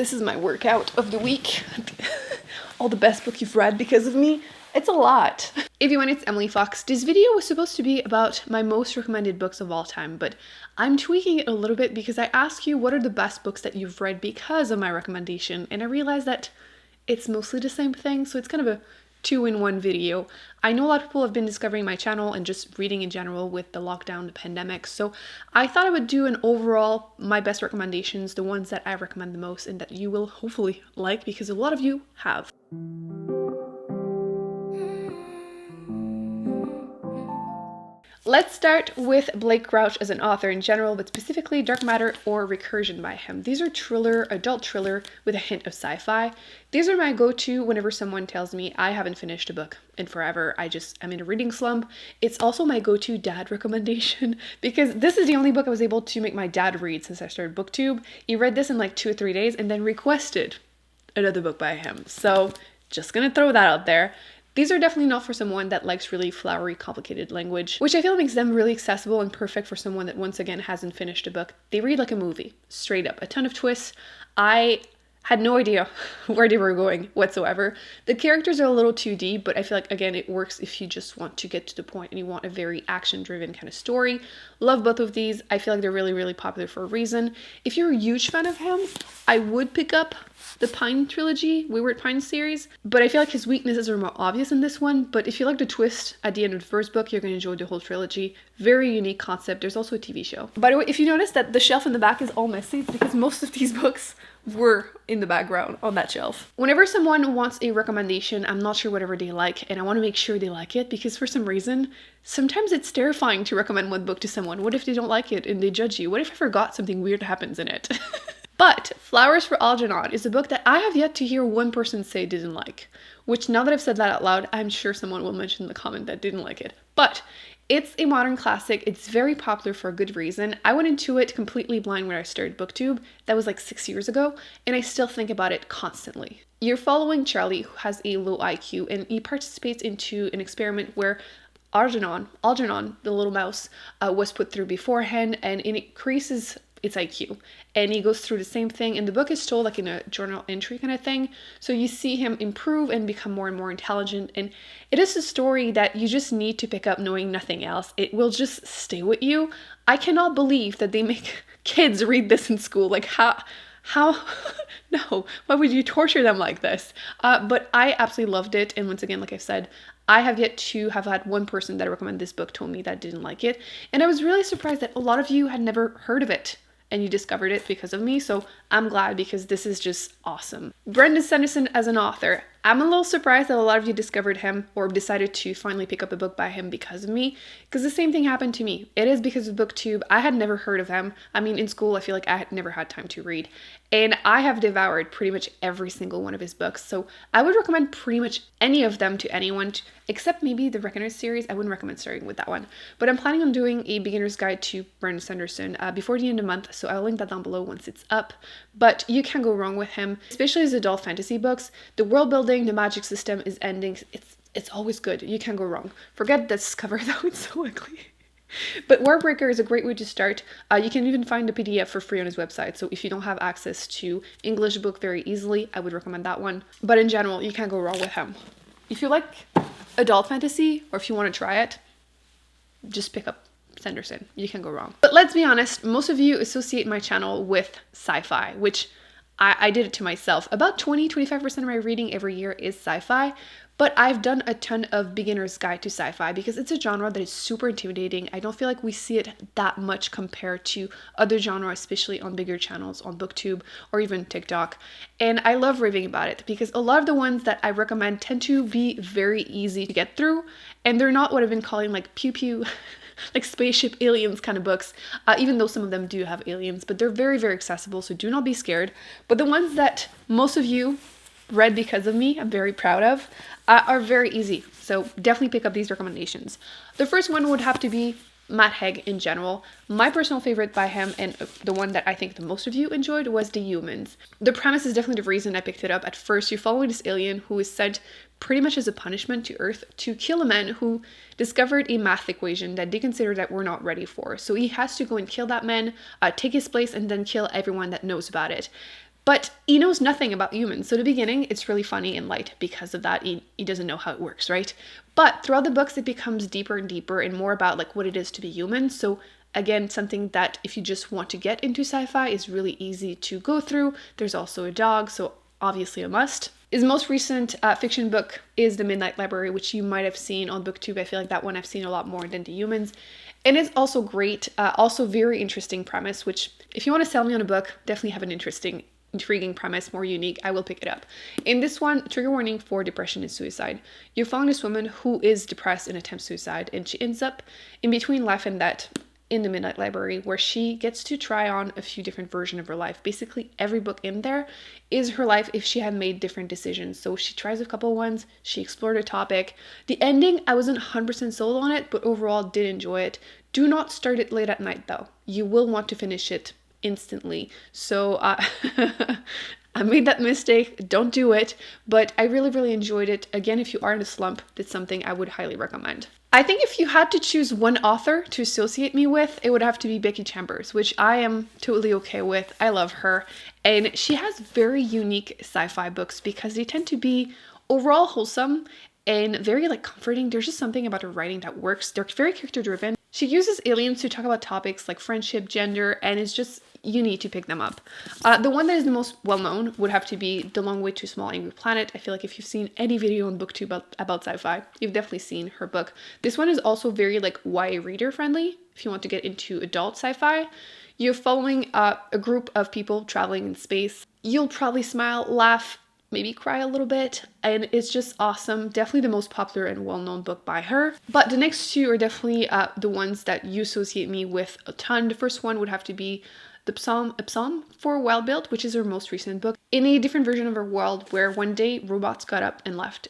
This is my workout of the week. All the best book you've read because of me. It's a lot. Everyone, it's Emily Fox. This video was supposed to be about my most recommended books of all time, but I'm tweaking it a little bit because I asked you what are the best books that you've read because of my recommendation, and I realized that it's mostly the same thing, so it's kind of a two-in-one video. I know a lot of people have been discovering my channel and just reading in general with the lockdown, the pandemic, so I thought I would do an overall, my best recommendations, the ones that I recommend the most and that you will hopefully like because a lot of you have. Let's start with Blake Grouch as an author in general, but specifically Dark Matter or Recursion by him. These are thriller, adult thriller with a hint of sci-fi. These are my go-to whenever someone tells me I haven't finished a book in forever. I'm in a reading slump. It's also my go-to dad recommendation because this is the only book I was able to make my dad read since I started Booktube. He read this in like 2 or 3 days and then requested another book by him. So just gonna throw that out there. These are definitely not for someone that likes really flowery, complicated language, which I feel makes them really accessible and perfect for someone that once again hasn't finished a book. They read like a movie, straight up. A ton of twists. I had no idea where they were going whatsoever. The characters are a little 2D, but I feel like, again, it works if you just want to get to the point and you want a very action-driven kind of story. Love both of these. I feel like they're really, really popular for a reason. If you're a huge fan of him, I would pick up the Pine trilogy, Wayward Pine series, but I feel like his weaknesses are more obvious in this one. But if you like the twist at the end of the first book, you're going to enjoy the whole trilogy. Very unique concept. There's also a TV show. By the way, if you notice that the shelf in the back is all messy, it's because most of these books were in the background on that shelf. Whenever someone wants a recommendation, I'm not sure whatever they like, and I want to make sure they like it because for some reason, sometimes it's terrifying to recommend one book to someone. What if they don't like it and they judge you? What if I forgot something weird happens in it? But Flowers for Algernon is a book that I have yet to hear one person say didn't like, which now that I've said that out loud, I'm sure someone will mention in the comment that didn't like it. But it's a modern classic. It's very popular for a good reason. I went into it completely blind when I started Booktube. That was like 6 years ago, and I still think about it constantly. You're following Charlie, who has a low IQ, and he participates into an experiment where Algernon, the little mouse, was put through beforehand, and it increases its IQ, and he goes through the same thing, and the book is told like in a journal entry kind of thing, so you see him improve and become more and more intelligent, and it is a story that you just need to pick up knowing nothing else. It will just stay with you. I cannot believe that they make kids read this in school. Like how no, why would you torture them like this? But I absolutely loved it, and once again, like I said, I have yet to have had one person that I recommend this book told me that didn't like it, and I was really surprised that a lot of you had never heard of it and you discovered it because of me, so I'm glad because this is just awesome. Brandon Sanderson as an author. I'm a little surprised that a lot of you discovered him or decided to finally pick up a book by him because of me, because the same thing happened to me. It is because of Booktube. I had never heard of him. I mean, in school, I feel like I had never had time to read, and I have devoured pretty much every single one of his books, so I would recommend pretty much any of them to anyone, except maybe the Reckoners series. I wouldn't recommend starting with that one, but I'm planning on doing a beginner's guide to Brandon Sanderson before the end of the month, so I'll link that down below once it's up. But you can't go wrong with him, especially his adult fantasy books. The world building, the magic system is ending. It's always good. You can't go wrong. Forget this cover though, it's so ugly. But Warbreaker is a great way to start. You can even find the PDF for free on his website, so if you don't have access to English book very easily, I would recommend that one. But in general, you can't go wrong with him. If you like adult fantasy, or if you want to try it, just pick up Sanderson. You can go wrong. But let's be honest, most of you associate my channel with sci-fi, which I did it to myself. About 20-25% of my reading every year is sci-fi, but I've done a ton of beginner's guide to sci-fi because it's a genre that is super intimidating. I don't feel like we see it that much compared to other genres, especially on bigger channels on Booktube or even TikTok. And I love raving about it because a lot of the ones that I recommend tend to be very easy to get through, and they're not what I've been calling like pew pew like spaceship aliens kind of books, even though some of them do have aliens, but they're very, very accessible, so do not be scared. But the ones that most of you read because of me, I'm very proud of, are very easy, so definitely pick up these recommendations. The first one would have to be Matt Haig in general. My personal favorite by him, and the one that I think the most of you enjoyed, was The Humans. The premise is definitely the reason I picked it up. At first, you're following this alien who is sent pretty much as a punishment to Earth to kill a man who discovered a math equation that they consider that we're not ready for. So he has to go and kill that man, take his place, and then kill everyone that knows about it. But he knows nothing about humans. So the beginning, it's really funny and light because of that. He doesn't know how it works, right? But throughout the books, it becomes deeper and deeper and more about like what it is to be human. So again, something that if you just want to get into sci-fi is really easy to go through. There's also a dog, so obviously a must. His most recent fiction book is The Midnight Library, which you might have seen on Booktube. I feel like that one I've seen a lot more than The Humans. And it's also great, also very interesting premise, which if you want to sell me on a book, definitely have an intriguing premise, more unique, I will pick it up. In this one, trigger warning for depression and suicide. You find this woman who is depressed and attempts suicide, and she ends up in between life and death in the Midnight Library, where she gets to try on a few different versions of her life. Basically, every book in there is her life if she had made different decisions. So she tries a couple ones, she explored a topic. The ending, I wasn't 100% sold on it, but overall did enjoy it. Do not start it late at night though. You will want to finish it instantly. So I made that mistake, don't do it, but I really enjoyed it. Again, if you are in a slump, that's something I would highly recommend. I think if you had to choose one author to associate me with, it would have to be Becky Chambers, which I am totally okay with. I love her. And she has very unique sci-fi books because they tend to be overall wholesome and very like comforting. There's just something about her writing that works. They're very character driven. She uses aliens to talk about topics like friendship, gender, and it's just, you need to pick them up. The one that is the most well-known would have to be The Long Way to a Small Angry Planet. I feel like if you've seen any video on Booktube about sci-fi, you've definitely seen her book. This one is also very like YA reader friendly if you want to get into adult sci-fi. You're following a group of people traveling in space. You'll probably smile, laugh, maybe cry a little bit, and it's just awesome. Definitely the most popular and well-known book by her. But the next two are definitely the ones that you associate me with a ton. The first one would have to be A Psalm for Wild Build, which is her most recent book, in a different version of her world where one day robots got up and left.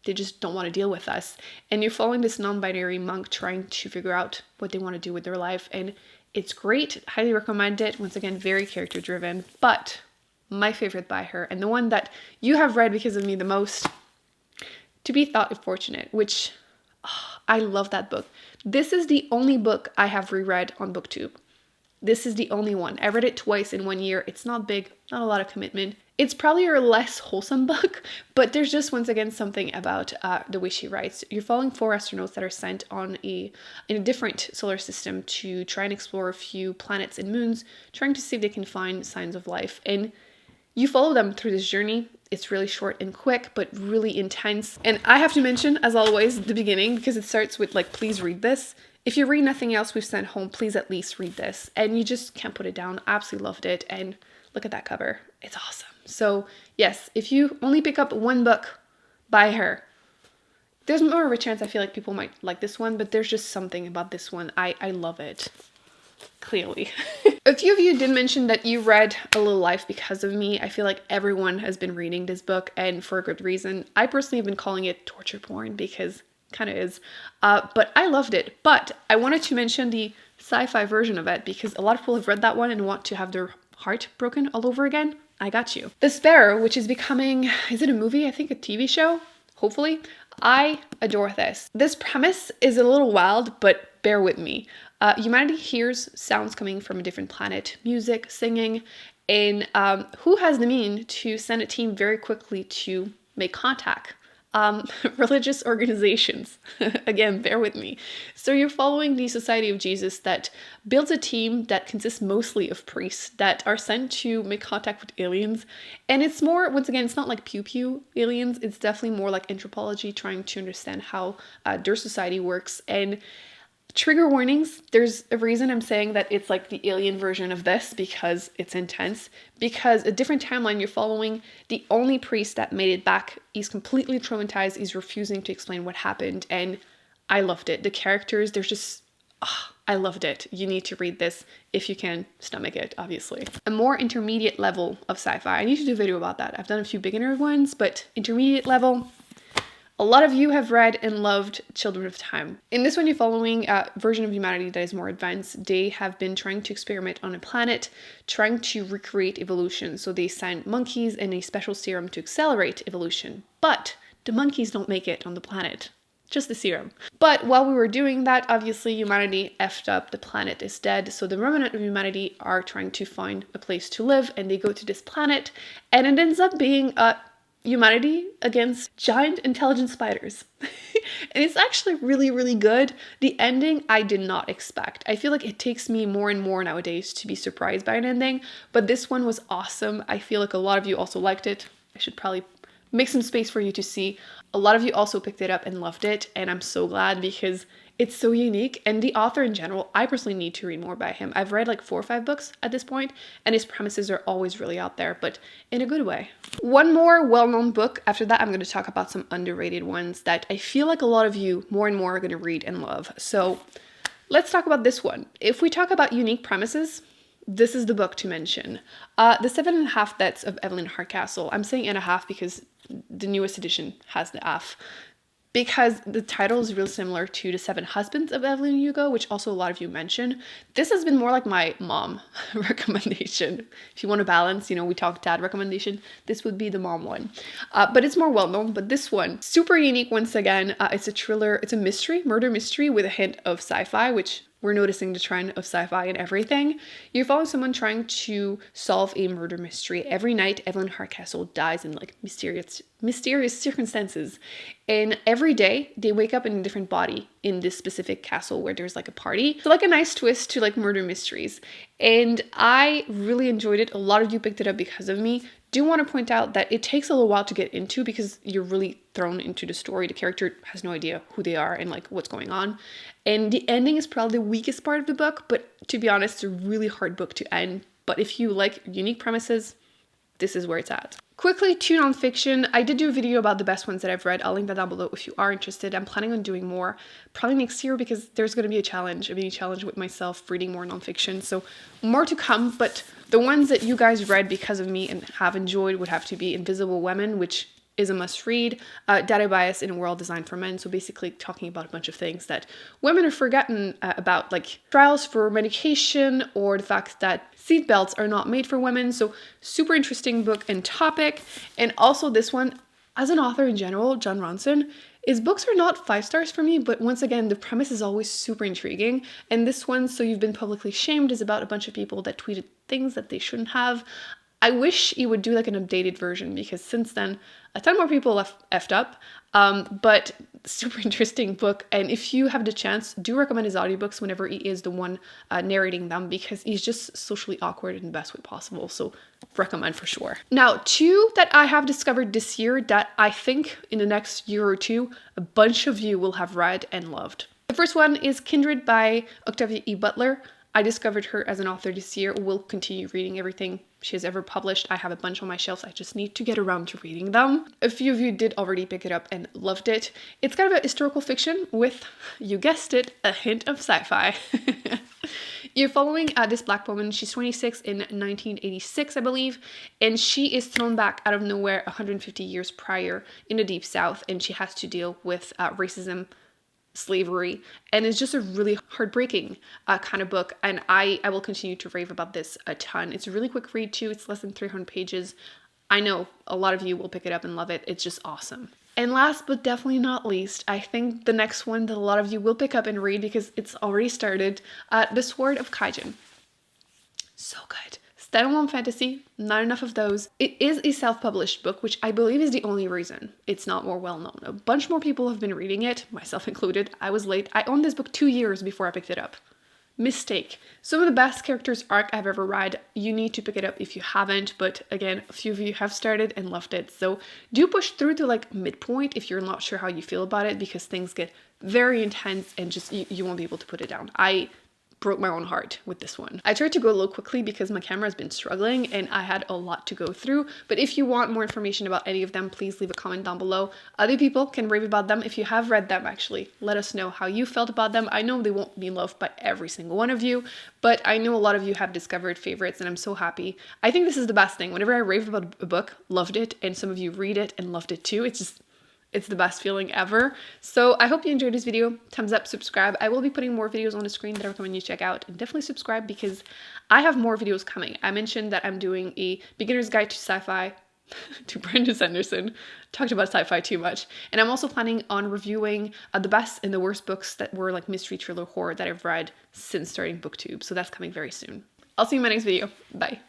They just don't want to deal with us. And you're following this non-binary monk trying to figure out what they want to do with their life. And it's great. Highly recommend it. Once again, very character driven. But my favorite by her, and the one that you have read because of me the most, To Be Thought Fortunate, which I love that book. This is the only book I have reread on Booktube. This is the only one. I read it twice in 1 year. It's not big, not a lot of commitment. It's probably her less wholesome book, but there's just once again something about the way she writes. You're following 4 astronauts that are sent in a different solar system to try and explore a few planets and moons, trying to see if they can find signs of life. And you follow them through this journey. It's really short and quick, but really intense. And I have to mention, as always, the beginning, because it starts with like, please read this. If you read nothing else we've sent home, please at least read this. And you just can't put it down. Absolutely loved it. And look at that cover. It's awesome. So yes, if you only pick up one book by her, there's more of a chance I feel like people might like this one, but there's just something about this one. I love it. Clearly. A few of you did mention that you read A Little Life because of me. I feel like everyone has been reading this book, and for a good reason. I personally have been calling it torture porn because it kind of is. But I loved it. But I wanted to mention the sci-fi version of it because a lot of people have read that one and want to have their heart broken all over again. I got you. The Sparrow, which is becoming, is it a movie? I think a TV show, hopefully. I adore this. This premise is a little wild, but bear with me. Humanity hears sounds coming from a different planet, music, singing, and who has the means to send a team very quickly to make contact? Religious organizations. Again, bear with me. So you're following the Society of Jesus that builds a team that consists mostly of priests that are sent to make contact with aliens. And it's more, once again, it's not like pew-pew aliens. It's definitely more like anthropology, trying to understand how their society works. And trigger warnings, there's a reason I'm saying that it's like the alien version of this because it's intense. Because a different timeline, you're following the only priest that made it back. He's completely traumatized. He's refusing to explain what happened. And I loved it. The characters, there's just, I loved it. You need to read this if you can stomach it, obviously. A more intermediate level of sci-fi. I need to do a video about that. I've done a few beginner ones, but intermediate level. A lot of you have read and loved Children of Time. In this one, you're following a version of humanity that is more advanced. They have been trying to experiment on a planet, trying to recreate evolution. So they send monkeys and a special serum to accelerate evolution. But the monkeys don't make it on the planet. just the serum. But while we were doing that, obviously humanity effed up, the planet is dead, so the remnant of humanity are trying to find a place to live, and they go to this planet, and it ends up being humanity against giant intelligent spiders. And it's actually really, really good. The ending I did not expect. I feel like it takes me more and more nowadays to be surprised by an ending, but this one was awesome. I feel like a lot of you also liked it. I should probably make some space for you to see. A lot of you also picked it up and loved it, and I'm so glad because it's so unique. And the author in general, I personally need to read more by him. I've read like 4 or 5 books at this point, and his premises are always really out there, but in a good way. One more well-known book. After that, I'm going to talk about some underrated ones that I feel like a lot of you more and more are going to read and love. So let's talk about this one. If we talk about unique premises, this is the book to mention. The 7.5 Deaths of Evelyn Hardcastle. I'm saying and a half because the newest edition has the F. Because the title is real similar to The 7 Husbands of Evelyn Hugo, which also a lot of you mentioned. This has been more like my mom recommendation. If you want to balance, we talk dad recommendation, this would be the mom one. But it's more well-known, but this one, super unique once again. It's a thriller, it's a mystery, murder mystery with a hint of sci-fi, which we're noticing the trend of sci-fi and everything. You're following someone trying to solve a murder mystery. Every night, Evelyn Hardcastle dies in like mysterious circumstances. And every day, they wake up in a different body in this specific castle where there's like a party. So like a nice twist to like murder mysteries. And I really enjoyed it. A lot of you picked it up because of me. Do want to point out that it takes a little while to get into because you're really thrown into the story. The character has no idea who they are and like what's going on. And the ending is probably the weakest part of the book, but to be honest, it's a really hard book to end. But if you like unique premises, this is where it's at. Quickly to nonfiction, I did do a video about the best ones that I've read. I'll link that down below if you are interested. I'm planning on doing more, probably next year because there's going to be a mini challenge with myself reading more nonfiction. So more to come, but the ones that you guys read because of me and have enjoyed would have to be Invisible Women, which is a must-read, Data Bias in a World Designed for Men, so basically talking about a bunch of things that women are forgotten about, like trials for medication or the fact that seatbelts are not made for women, so super interesting book and topic. And also this one, as an author in general, Jon Ronson, his books are not 5 stars for me, but once again, the premise is always super intriguing. And this one, So You've Been Publicly Shamed, is about a bunch of people that tweeted things that they shouldn't have. I wish he would do like an updated version because since then, a ton more people effed up, but super interesting book. And if you have the chance, do recommend his audiobooks whenever he is the one narrating them because he's just socially awkward in the best way possible. So recommend for sure. Now, 2 that I have discovered this year that I think in the next year or 2, a bunch of you will have read and loved. The first one is Kindred by Octavia Butler. I discovered her as an author this year. Will continue reading everything she has ever published. I have a bunch on my shelves. I just need to get around to reading them. A few of you did already pick it up and loved it. It's kind of a historical fiction with, you guessed it, a hint of sci-fi. You're following this Black woman. She's 26 in 1986, I believe, and she is thrown back out of nowhere 150 years prior in the Deep South, and she has to deal with racism, slavery, and it's just a really heartbreaking kind of book, and I will continue to rave about this a ton. It's a really quick read too. It's less than 300 pages. I know a lot of you will pick it up and love it. It's just awesome. And last but definitely not least, I think the next one that a lot of you will pick up and read because it's already started, The Sword of Kaijin. So good. Standalone fantasy, not enough of those. It is a self-published book, which I believe is the only reason it's not more well-known. A bunch more people have been reading it, myself included. I was late. I owned this book 2 years before I picked it up. Mistake. Some of the best characters arc I've ever read. You need to pick it up if you haven't, but again, a few of you have started and loved it. So do push through to like midpoint if you're not sure how you feel about it because things get very intense and just you won't be able to put it down. I broke my own heart with this one. I tried to go a little quickly because my camera has been struggling and I had a lot to go through, but if you want more information about any of them, please leave a comment down below. Other people can rave about them. If you have read them, actually, let us know how you felt about them. I know they won't be loved by every single one of you, but I know a lot of you have discovered favorites and I'm so happy. I think this is the best thing. Whenever I rave about a book, loved it, and some of you read it and loved it too, it's the best feeling ever. So I hope you enjoyed this video. Thumbs up, subscribe. I will be putting more videos on the screen that I recommend you check out, and definitely subscribe because I have more videos coming. I mentioned that I'm doing a beginner's guide to sci-fi to Brandon Sanderson. Talked about sci-fi too much. And I'm also planning on reviewing the best and the worst books that were like mystery, thriller, horror that I've read since starting BookTube. So that's coming very soon. I'll see you in my next video. Bye.